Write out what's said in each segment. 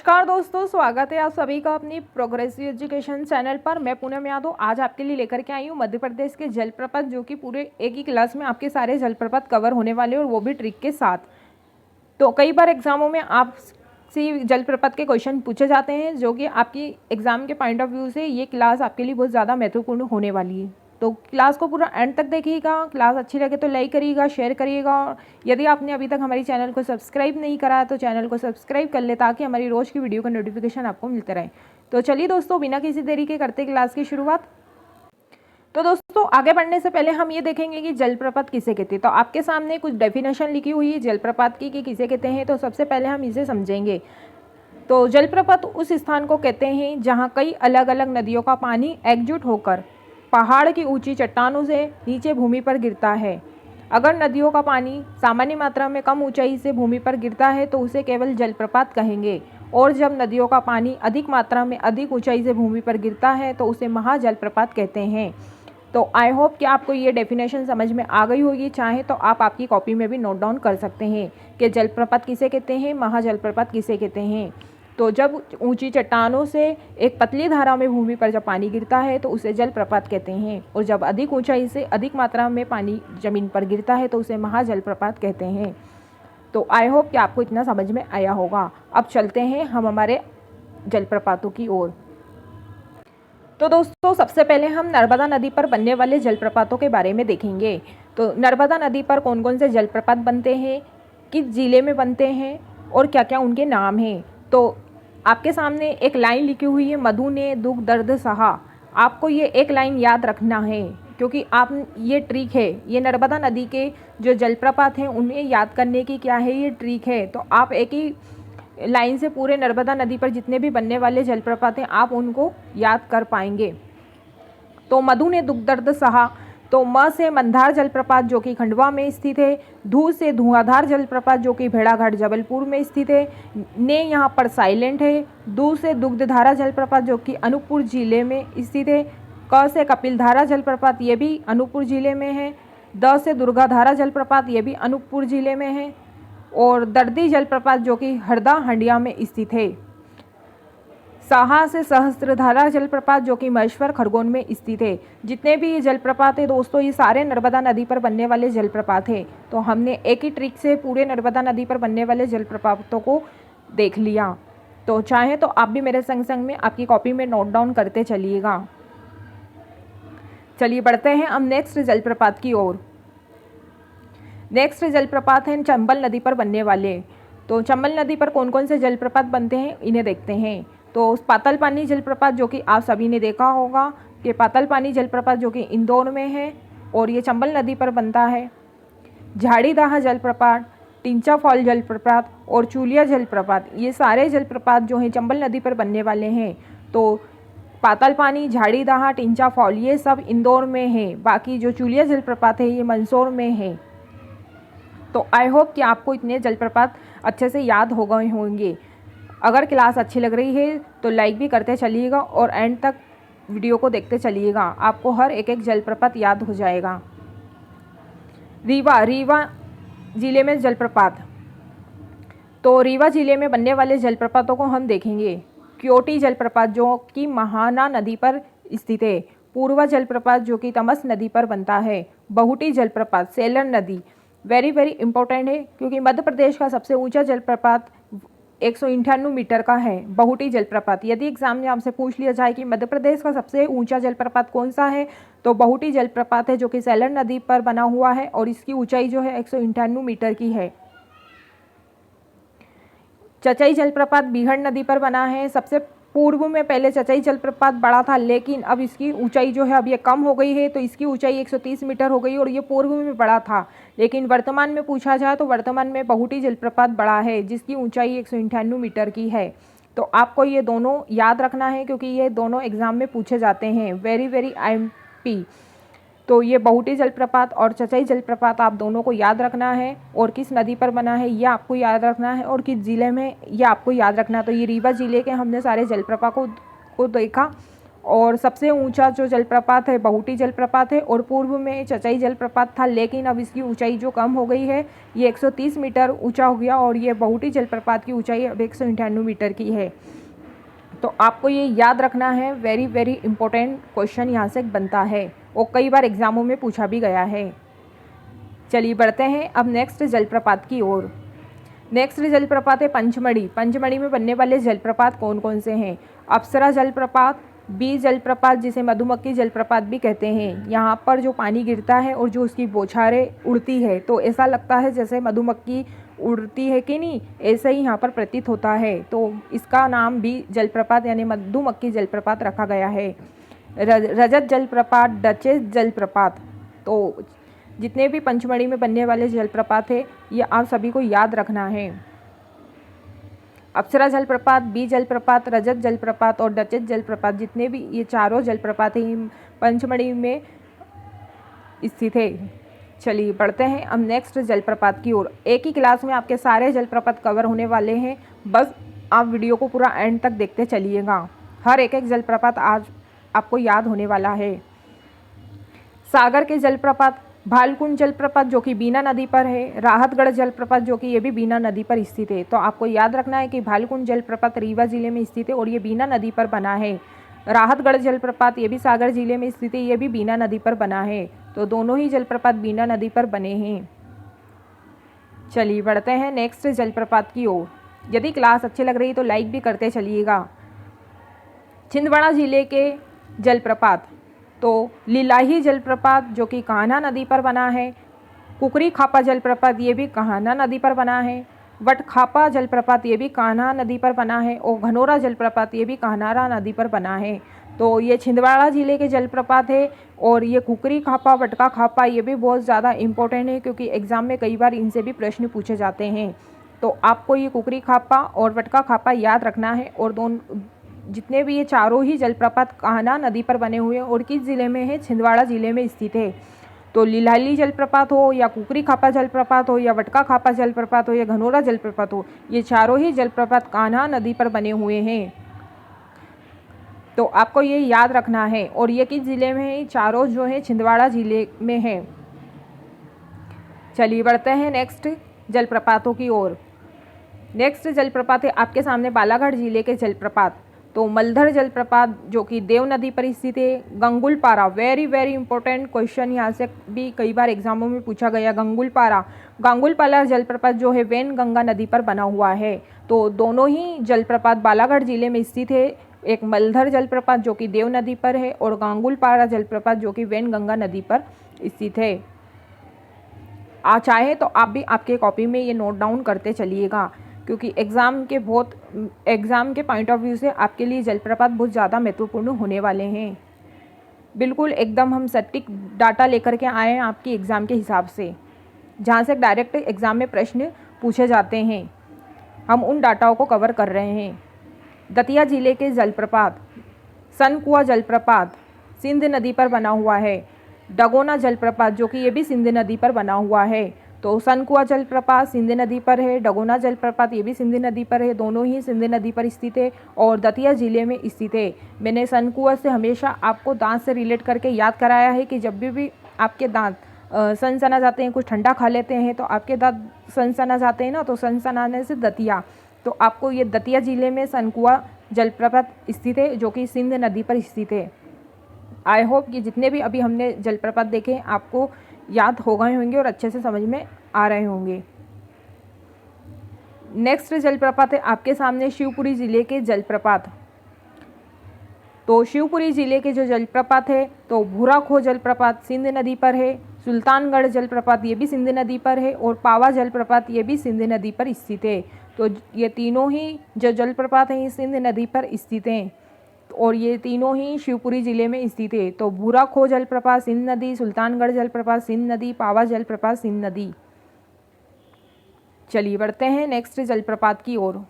नमस्कार दोस्तों, स्वागत है आप सभी का अपनी प्रोग्रेसिव एजुकेशन चैनल पर। मैं पूनम यादव आज आपके लिए लेकर के आई हूँ मध्य प्रदेश के जलप्रपात, जो कि पूरे एक ही क्लास में आपके सारे जलप्रपात कवर होने वाले हैं और वो भी ट्रिक के साथ। तो कई बार एग्जामों में आपसे जलप्रपात के क्वेश्चन पूछे जाते हैं, जो कि आपकी एग्जाम के पॉइंट ऑफ व्यू से ये क्लास आपके लिए बहुत ज़्यादा महत्वपूर्ण होने वाली है। तो क्लास को पूरा एंड तक देखिएगा। क्लास अच्छी लगे तो लाइक करिएगा, शेयर करिएगा। यदि आपने अभी तक हमारी चैनल को सब्सक्राइब नहीं करा है तो चैनल को सब्सक्राइब कर ले, ताकि हमारी रोज़ की वीडियो का नोटिफिकेशन आपको मिलते रहे। तो चलिए दोस्तों, बिना किसी देरी के करते क्लास की शुरुआत। तो दोस्तों, आगे बढ़ने से पहले हम ये देखेंगे कि जलप्रपात किसे कहते हैं। तो आपके सामने कुछ डेफिनेशन लिखी हुई है जलप्रपात की कि किसे कहते हैं। तो सबसे पहले हम इसे समझेंगे। तो जलप्रपात उस स्थान को कहते हैं जहाँ कई अलग अलग नदियों का पानी एकजुट होकर पहाड़ की ऊंची चट्टानों से नीचे भूमि पर गिरता है। अगर नदियों का पानी सामान्य मात्रा में कम ऊंचाई से भूमि पर गिरता है तो उसे केवल जलप्रपात कहेंगे, और जब नदियों का पानी अधिक मात्रा में अधिक ऊंचाई से भूमि पर गिरता है तो उसे महाजलप्रपात कहते हैं। तो आई होप कि आपको ये डेफिनेशन समझ में आ गई होगी। चाहे तो आप आपकी कॉपी में भी नोट डाउन कर सकते हैं कि जलप्रपात किसे कहते हैं, महाजलप्रपात किसे कहते हैं। तो जब ऊंची चट्टानों से एक पतली धारा में भूमि पर जब पानी गिरता है तो उसे जलप्रपात कहते हैं, और जब अधिक ऊंचाई से अधिक मात्रा में पानी जमीन पर गिरता है तो उसे महाजलप्रपात कहते हैं। तो आई होप कि आपको इतना समझ में आया होगा। अब चलते हैं हम हमारे जलप्रपातों की ओर। तो दोस्तों, सबसे पहले हम नर्मदा नदी पर बनने वाले जलप्रपातों के बारे में देखेंगे। तो नर्मदा नदी पर कौन कौन से जलप्रपात बनते हैं, किस जिले में बनते हैं और क्या क्या उनके नाम हैं। तो आपके सामने एक लाइन लिखी हुई है, मधु ने दुख दर्द सहा। आपको ये एक लाइन याद रखना है, क्योंकि आप ये ट्रिक है, ये नर्मदा नदी के जो जलप्रपात हैं उन्हें याद करने की क्या है, ये ट्रिक है। तो आप एक ही लाइन से पूरे नर्मदा नदी पर जितने भी बनने वाले जलप्रपात हैं आप उनको याद कर पाएंगे। तो मधु ने दुख दर्द सहा, तो म से मंदार जलप्रपात जो कि खंडवा में स्थित है। धू से धुआंधार जलप्रपात जो कि भेड़ाघाट जबलपुर में स्थित है। ने यहाँ पर साइलेंट है। दू से दुग्धधारा जलप्रपात जो कि अनूपपुर जिले में स्थित है। क से कपिलधारा जलप्रपात ये भी अनूपपुर जिले में है। द से दुर्गाधारा जलप्रपात ये भी अनूपपुर जिले में है। और दर्दी जलप्रपात जो कि हरदा हंडिया में स्थित है। साहा से सहस्त्रधारा जलप्रपात जो कि महेश्वर खरगोन में स्थित है। जितने भी ये जलप्रपात है दोस्तों, ये सारे नर्मदा नदी पर बनने वाले जलप्रपात हैं। तो हमने एक ही ट्रिक से पूरे नर्मदा नदी पर बनने वाले जलप्रपातों को देख लिया। तो चाहे तो आप भी मेरे संग संग में आपकी कॉपी में नोट डाउन करते चलिएगा। चलिए बढ़ते हैं हम नेक्स्ट जलप्रपात की ओर। नेक्स्ट जलप्रपात हैं चंबल नदी पर बनने वाले। तो चंबल नदी पर कौन कौन से जलप्रपात बनते हैं इन्हें देखते हैं। तो पाताल पानी जलप्रपात जो कि आप सभी ने देखा होगा कि पाताल पानी जलप्रपात जो कि इंदौर में है और ये चंबल नदी पर बनता है। झाड़ीदाह जलप्रपात, टिंचा फॉल जलप्रपात और चूलिया जलप्रपात, ये सारे जलप्रपात जो हैं चंबल नदी पर बनने वाले हैं। तो पाताल पानी, झाड़ीदाह, टिंचा फॉल ये सब इंदौर में है। बाकी जो चूलिया जलप्रपात है ये मंदसौर में है। तो आई होप कि आपको इतने जलप्रपात अच्छे से याद हो गए होंगे। अगर क्लास अच्छी लग रही है तो लाइक भी करते चलिएगा और एंड तक वीडियो को देखते चलिएगा। आपको हर एक एक जलप्रपात याद हो जाएगा। रीवा जिले में जलप्रपात। तो रीवा जिले में बनने वाले जलप्रपातों को हम देखेंगे। क्योटी जलप्रपात जो कि महाना नदी पर स्थित है। पूर्वा जलप्रपात जो कि तमस नदी पर बनता है। बहुटी जलप्रपात सेलर नदी, वेरी वेरी इंपॉर्टेंट है, क्योंकि मध्य प्रदेश का सबसे ऊंचा जलप्रपात 198 मीटर का है, बहुटी जलप्रपात। यदि एग्जाम में आपसे पूछ लिया जाए कि मध्य प्रदेश का सबसे ऊंचा जलप्रपात कौन सा है, तो बहुटी जलप्रपात है, जो कि सेलर नदी पर बना हुआ है और इसकी ऊंचाई जो है 198 मीटर की है। चचई जलप्रपात बीहड़ नदी पर बना है। सबसे पूर्व में पहले चचई जलप्रपात बड़ा था, लेकिन अब इसकी ऊंचाई जो है अब ये कम हो गई है, तो इसकी ऊंचाई 130 मीटर हो गई और ये पूर्व में बड़ा था। लेकिन वर्तमान में पूछा जाए तो वर्तमान में बहुटी जलप्रपात बड़ा है, जिसकी ऊंचाई 198 मीटर की है। तो आपको ये दोनों याद रखना है, क्योंकि ये दोनों एग्जाम में पूछे जाते हैं, वेरी वेरी IMP। तो ये बहुटी जलप्रपात और चचई जलप्रपात आप दोनों को याद रखना है, और किस नदी पर बना है ये आपको याद रखना है, और किस ज़िले में ये आपको याद रखना है। तो ये रीवा ज़िले के हमने सारे जलप्रपात को देखा, और सबसे ऊंचा जो जलप्रपात है बहुटी जलप्रपात है, और पूर्व में चचाई जलप्रपात था, लेकिन अब इसकी ऊंचाई जो कम हो गई है, ये 130 मीटर ऊंचा हो गया और ये बहुटी जलप्रपात की ऊंचाई अब 198 मीटर की है। तो आपको ये याद रखना है, वेरी वेरी इंपॉर्टेंट क्वेश्चन यहाँ से बनता है और कई बार एग्जामों में पूछा भी गया है। चलिए बढ़ते हैं अब नेक्स्ट जलप्रपात की ओर। नेक्स्ट जलप्रपात है पंचमढ़ी। पंचमढ़ी में बनने वाले जलप्रपात कौन कौन से हैं? अप्सरा जलप्रपात, बी जलप्रपात जिसे मधुमक्खी जलप्रपात भी कहते हैं। यहाँ पर जो पानी गिरता है और जो उसकी बौछारें उड़ती है, तो ऐसा लगता है जैसे मधुमक्खी उड़ती है कि नहीं, ऐसा ही यहाँ पर प्रतीत होता है। तो इसका नाम बी जलप्रपात यानी मधुमक्खी जलप्रपात रखा गया है। रजत जलप्रपात, डचेस जलप्रपात। तो जितने भी पंचमढ़ी में बनने वाले जलप्रपात है, ये आप सभी को याद रखना है। अप्सरा जलप्रपात, बी जलप्रपात, रजत जलप्रपात और डचेस जलप्रपात, जितने भी ये चारों जलप्रपात हैं पंचमढ़ी में स्थित है। चलिए बढ़ते हैं अब नेक्स्ट जलप्रपात की ओर। एक ही क्लास में आपके सारे जलप्रपात कवर होने वाले हैं, बस आप वीडियो को पूरा एंड तक देखते चलिएगा। हर एक जलप्रपात आज आपको याद होने वाला है। सागर के जलप्रपात, भालकुंड जलप्रपात जो कि बीना नदी पर है, राहतगढ़ जलप्रपात जो कि ये भी बीना नदी पर स्थित है। तो आपको याद रखना है कि भालकुंड जलप्रपात रीवा जिले में स्थित है और ये बीना नदी पर बना है। राहतगढ़ जलप्रपात ये भी सागर जिले में स्थित है, ये भी बीना नदी पर बना है। तो दोनों ही जलप्रपात बीना नदी पर बने हैं। चलिए बढ़ते हैं नेक्स्ट जलप्रपात की ओर। यदि क्लास अच्छी लग रही है तो लाइक भी करते चलिएगा। छिंदवाड़ा जिले के जलप्रपात, तो लिलाही जलप्रपात जो कि कान्हा नदी पर बना है, कुकरी खापा जलप्रपात ये भी कान्हा नदी पर बना है, वटखापा जलप्रपात ये भी कान्हा नदी पर बना है और घनौरा जलप्रपात ये भी कान्हा नदी पर बना है। तो ये छिंदवाड़ा जिले के जलप्रपात है। और ये कुकरी खापा, वटका खापा ये भी बहुत ज़्यादा इम्पोर्टेंट है, क्योंकि एग्ज़ाम में कई बार इनसे भी प्रश्न पूछे जाते हैं। तो आपको ये कुकरी खापा और वटका खापा याद रखना है। और दोनों जितने भी ये चारों ही जलप्रपात कान्हा नदी पर बने हुए हैं और किस ज़िले में है? छिंदवाड़ा ज़िले में स्थित है। तो लिलाली जलप्रपात हो या कुकरी खापा जलप्रपात हो या वटका खापा जलप्रपात हो या घनौरा जलप्रपात हो, ये चारों ही जलप्रपात कान्हा नदी पर बने हुए हैं। तो आपको ये याद रखना है। और ये किस ज़िले में है? चारों जो है छिंदवाड़ा ज़िले में है। चलिए बढ़ते हैं नेक्स्ट जलप्रपातों की ओर। नेक्स्ट जलप्रपात है आपके सामने बालाघाट जिले के जलप्रपात। तो मलधर जलप्रपात जो कि देव नदी पर स्थित है। गंगुलपारा, वेरी वेरी इंपॉर्टेंट क्वेश्चन यहाँ से भी कई बार एग्जामों में पूछा गया। गंगुलपारा जलप्रपात जो है वैन गंगा नदी पर बना हुआ है। तो दोनों ही जलप्रपात बालाघाट जिले में स्थित है। एक मलधर जलप्रपात जो कि देव नदी पर है और गंगुलपारा जलप्रपात जो कि वैन गंगा नदी पर स्थित है। चाहे तो आप भी आपके कॉपी में ये नोट डाउन करते चलिएगा, क्योंकि एग्ज़ाम के पॉइंट ऑफ व्यू से आपके लिए जलप्रपात बहुत ज़्यादा महत्वपूर्ण होने वाले हैं। बिल्कुल एकदम हम सटीक डाटा लेकर के आए हैं आपकी एग्ज़ाम के हिसाब से, जहाँ से डायरेक्ट एग्ज़ाम में प्रश्न पूछे जाते हैं। हम उन डाटाओं को कवर कर रहे हैं। दतिया जिले के जलप्रपात, सनकुआ जलप्रपात सिंध नदी पर बना हुआ है। डगोना जलप्रपात जो कि ये भी सिंध नदी पर बना हुआ है। तो सनकुआ जलप्रपात सिंध नदी पर है, डगोना जलप्रपात ये भी सिंध नदी पर है, दोनों ही सिंध नदी पर स्थित है और दतिया जिले में स्थित है। मैंने सनकुआ से हमेशा आपको दांत से रिलेट करके याद कराया है कि जब भी आपके दांत सनसना जाते हैं, कुछ ठंडा खा लेते हैं तो आपके दांत सनसना जाते हैं ना, तो सनसनाने से दतिया। तो आपको ये दतिया जिले में सनकुआ जलप्रपात स्थित है जो कि सिंध नदी पर स्थित है। आई होप कि जितने भी अभी हमने जलप्रपात देखे आपको याद हो गए होंगे और अच्छे से समझ में आ रहे होंगे। नेक्स्ट जलप्रपात है आपके सामने शिवपुरी ज़िले के जलप्रपात। तो शिवपुरी ज़िले के जो जलप्रपात है, तो भूराखो जलप्रपात सिंध नदी पर है, सुल्तानगढ़ जलप्रपात ये भी सिंध नदी पर है और पावा जलप्रपात ये भी सिंध नदी पर स्थित है। तो ये तीनों ही जो जलप्रपात हैं ये सिंध नदी पर स्थित हैं और ये तीनों ही शिवपुरी ज़िले में स्थित है। तो भूराखो जलप्रपात सिंध नदी, सुल्तानगढ़ जलप्रपात सिंध नदी, पावा जलप्रपात सिंध नदी। चलिए बढ़ते हैं नेक्स्ट जलप्रपात की ओर।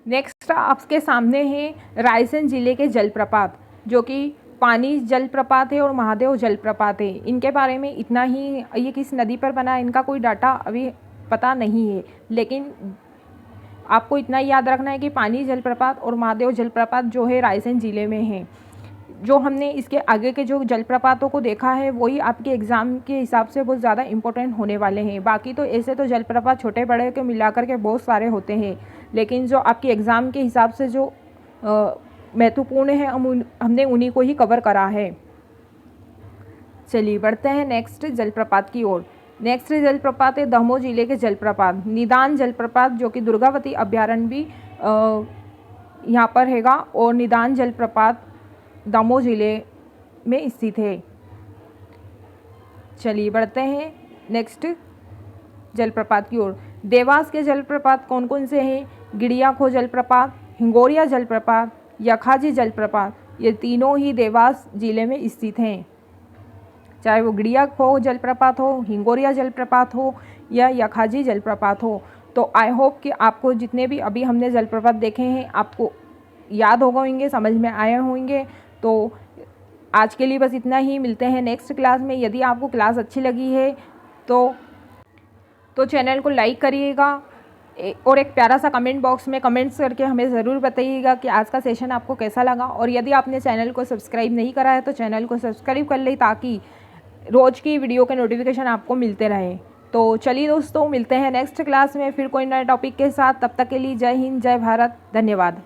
नेक्स्ट आपके सामने है रायसेन ज़िले के जलप्रपात, जो कि पानी जलप्रपात है और महादेव जलप्रपात है। इनके बारे में इतना ही, ये किस नदी पर बना है इनका कोई डाटा अभी पता नहीं है, लेकिन आपको इतना याद रखना है कि पानी जलप्रपात और महादेव जलप्रपात जो है रायसेन ज़िले में है। जो हमने इसके आगे के जो जलप्रपातों को देखा है वही आपके एग्ज़ाम के हिसाब से बहुत ज़्यादा इम्पोर्टेंट होने वाले हैं। बाकी तो ऐसे तो जलप्रपात छोटे बड़े के मिलाकर के बहुत सारे होते हैं, लेकिन जो आपके एग्ज़ाम के हिसाब से जो महत्वपूर्ण है हमने उन्हीं को ही कवर करा है। चलिए बढ़ते हैं नेक्स्ट जलप्रपात की ओर। नेक्स्ट जलप्रपात है दमोह जिले के जलप्रपात निदान जलप्रपात, जो कि दुर्गावती अभ्यारण्य भी यहाँ पर हैगा, और निदान जलप्रपात दमोह जिले में स्थित है। चलिए बढ़ते हैं नेक्स्ट जलप्रपात की ओर। देवास के जलप्रपात कौन कौन से हैं? गिड़ियाखो जलप्रपात, हिंगोरिया जलप्रपात, यखाजी जलप्रपात, ये तीनों ही देवास जिले में स्थित हैं। चाहे वो गिड़ियाखो जलप्रपात हो, हिंगोरिया जलप्रपात हो या यखाजी जलप्रपात हो। तो आई होप कि आपको जितने भी अभी हमने जलप्रपात देखे हैं आपको याद हो गए होंगे, समझ में आए होंगे। तो आज के लिए बस इतना ही, मिलते हैं नेक्स्ट क्लास में। यदि आपको क्लास अच्छी लगी है तो चैनल को लाइक करिएगा और एक प्यारा सा कमेंट बॉक्स में कमेंट्स करके हमें ज़रूर बताइएगा कि आज का सेशन आपको कैसा लगा। और यदि आपने चैनल को सब्सक्राइब नहीं करा है तो चैनल को सब्सक्राइब कर ले, ताकि रोज़ की वीडियो के नोटिफिकेशन आपको मिलते रहे। तो चलिए दोस्तों, मिलते हैं नेक्स्ट क्लास में फिर कोई नए टॉपिक के साथ। तब तक के लिए जय हिंद, जय भारत, धन्यवाद।